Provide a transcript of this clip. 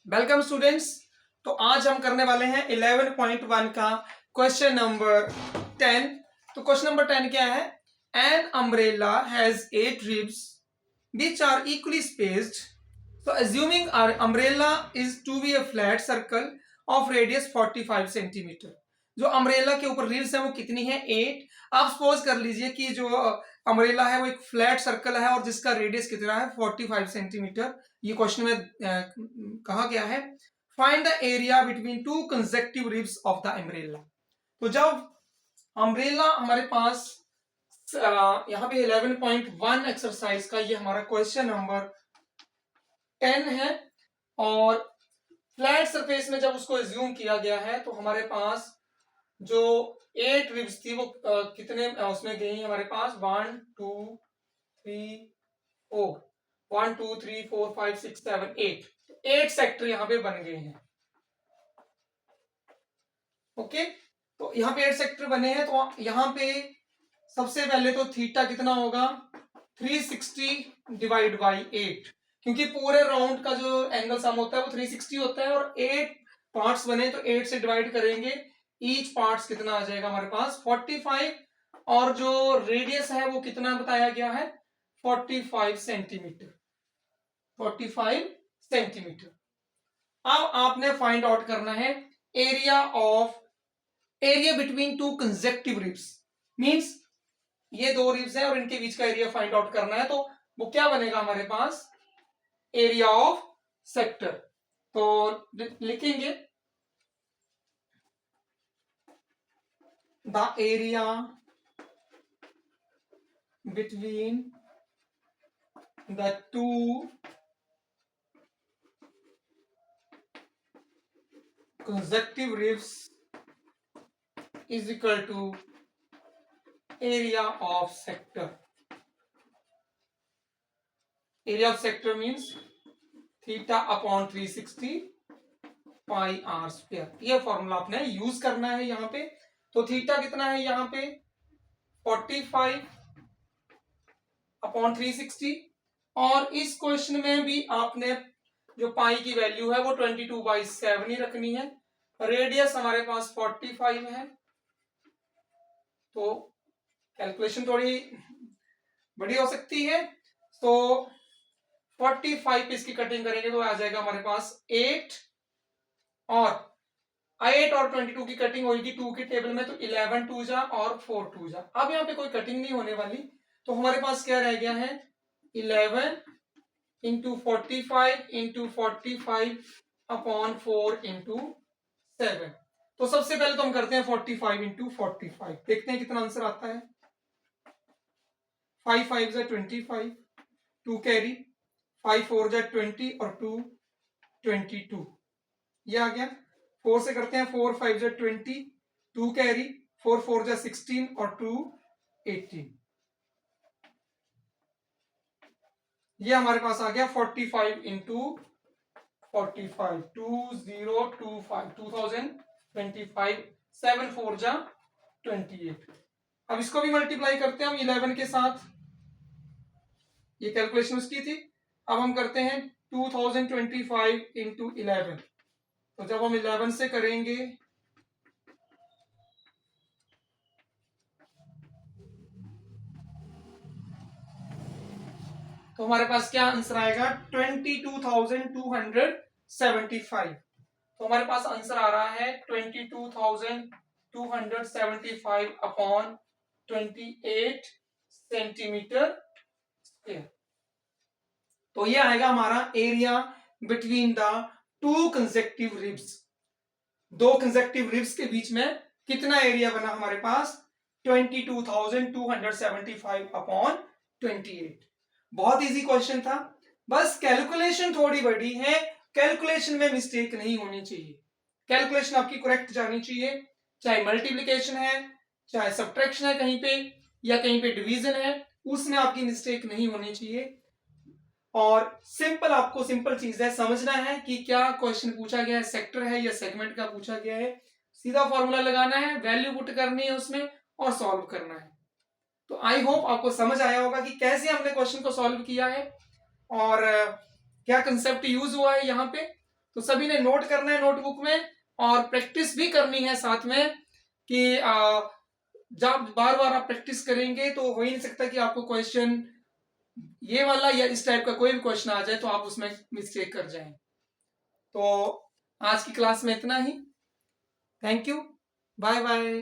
Welcome students. तो आज हम करने वाले हैं 11.1 का क्वेश्चन नंबर 10। तो क्वेश्चन नंबर 10 क्या है? An umbrella has 8 ribs which are equally spaced. So assuming our umbrella is to be a flat circle of radius 45 centimetre. जो अम्ब्रेला के ऊपर रिब्स है वो कितनी है? 8। आप सपोज कर लीजिए कि जो अम्ब्रेला है वो एक फ्लैट सर्कल है और जिसका रेडियस कितना है? 45 सेंटीमीटर। ये क्वेश्चन में कहा गया है find the area between two consecutive ribs of the umbrella. तो जब अम्ब्रेला हमारे पास यहाँ पे 11.1 एक्सरसाइज का ये हमारा क्वेश्चन नंबर 10 है और फ्लैट सरफेस में जब उसको एज्यूम किया गया है तो हमारे पास जो 8 रिब्स थी वो कितने उसमें गई हमारे पास 1 2 3 4 1 2 3 4 5 6 7 8 8 सेक्टर यहाँ पे बन गए हैं। ओके, तो यहाँ पे 8 सेक्टर बने हैं। तो यहाँ पे सबसे पहले तो थीटा कितना होगा? 360 डिवाइड बाई 8, क्योंकि पूरे राउंड का जो एंगल सम होता है वो 360 होता है और 8 पार्ट्स बने तो 8 से डिवाइड करेंगे। ईच पार्ट्स कितना आ जाएगा हमारे पास? 45। और जो रेडियस है वो कितना बताया गया है? 45 सेंटीमीटर। 45 सेंटीमीटर। अब आपने फाइंड आउट करना है area between two consecutive ribs. Means ये दो रिब्स हैं और इनके बीच का एरिया फाइंड आउट करना है। तो वो क्या बनेगा हमारे पास? Area of sector. तो लिखेंगे the area between the two consecutive ribs is equal to area of sector. Area of sector means theta upon 360 pi r square। ये फॉर्मूला आपने यूज करना है यहाँ पे। तो थीटा कितना है यहाँ पे? 45 अपॉन 360। और इस क्वेश्चन में भी आपने जो पाई की वैल्यू है वो 22/7 ही रखनी है। रेडियस हमारे पास 45 है तो कैलकुलेशन थोड़ी बड़ी हो सकती है। तो 45 पे इसकी कटिंग करेंगे तो आ जाएगा हमारे पास 8 और 8 और 22 की कटिंग होगी 2 की टेबल में, तो 11 2 जा और 4 2 जा। अब यहाँ पे कोई कटिंग नहीं होने वाली तो हमारे पास क्या रह गया है? 11 इंटू 45 इंटू 45 अपॉन 4 इंटू 7। तो सबसे पहले तो हम करते हैं 45 इंटू 45, देखते हैं कितना आंसर आता है। 5 5 जा 25, 2 कैरी, 5 4 जा 20 और 2 22, ये आ गया। 4 से करते हैं 4 5 जा 20, 2 कैरी, 4 4 जा 16 और 2 18, ये हमारे पास आ गया 45 इंटू 45 2025 2025 7 4 जा 28। अब इसको भी मल्टीप्लाई करते हैं हम 11 के साथ, ये कैलकुलेशन उसकी थी। अब हम करते हैं 2025 इंटू 11। तो जब हम 11 से करेंगे तो हमारे पास क्या आंसर आएगा? 22,275। तो हमारे पास आंसर आ रहा है 22,275 अपॉन 28 सेंटीमीटर स्क्वायर। तो ये आएगा हमारा area between the two consecutive ribs. दो कंसेक्टिव रिब्स के बीच में कितना एरिया बना हमारे पास? 22,275 अपॉन 28। बहुत इजी क्वेश्चन था, बस कैलकुलेशन थोड़ी बड़ी है। कैलकुलेशन में मिस्टेक नहीं होनी चाहिए, कैलकुलेशन आपकी करेक्ट जानी चाहिए। चाहे मल्टीप्लिकेशन है, चाहे सब्ट्रैक्शन है कहीं पे, या कहीं पे डिवीजन है, उसमें आपकी मिस्टेक नहीं होनी चाहिए। और सिंपल, आपको सिंपल चीज है समझना है कि क्या क्वेश्चन पूछा गया है, सेक्टर है या सेगमेंट का पूछा गया है। सीधा फॉर्मूला लगाना है, वैल्यू पुट करनी है उसमें और सॉल्व करना है। तो आई होप आपको समझ आया होगा कि कैसे हमने क्वेश्चन को सॉल्व किया है और क्या कंसेप्ट यूज हुआ है यहाँ पे। तो सभी ने नोट करना है नोटबुक में और प्रैक्टिस भी करनी है साथ में कि जब बार बार आप प्रैक्टिस करेंगे तो हो ही नहीं सकता कि आपको क्वेश्चन ये वाला या इस टाइप का कोई भी क्वेश्चन आ जाए तो आप उसमें मिस्टेक कर जाएं। तो आज की क्लास में इतना ही। Thank you, bye bye.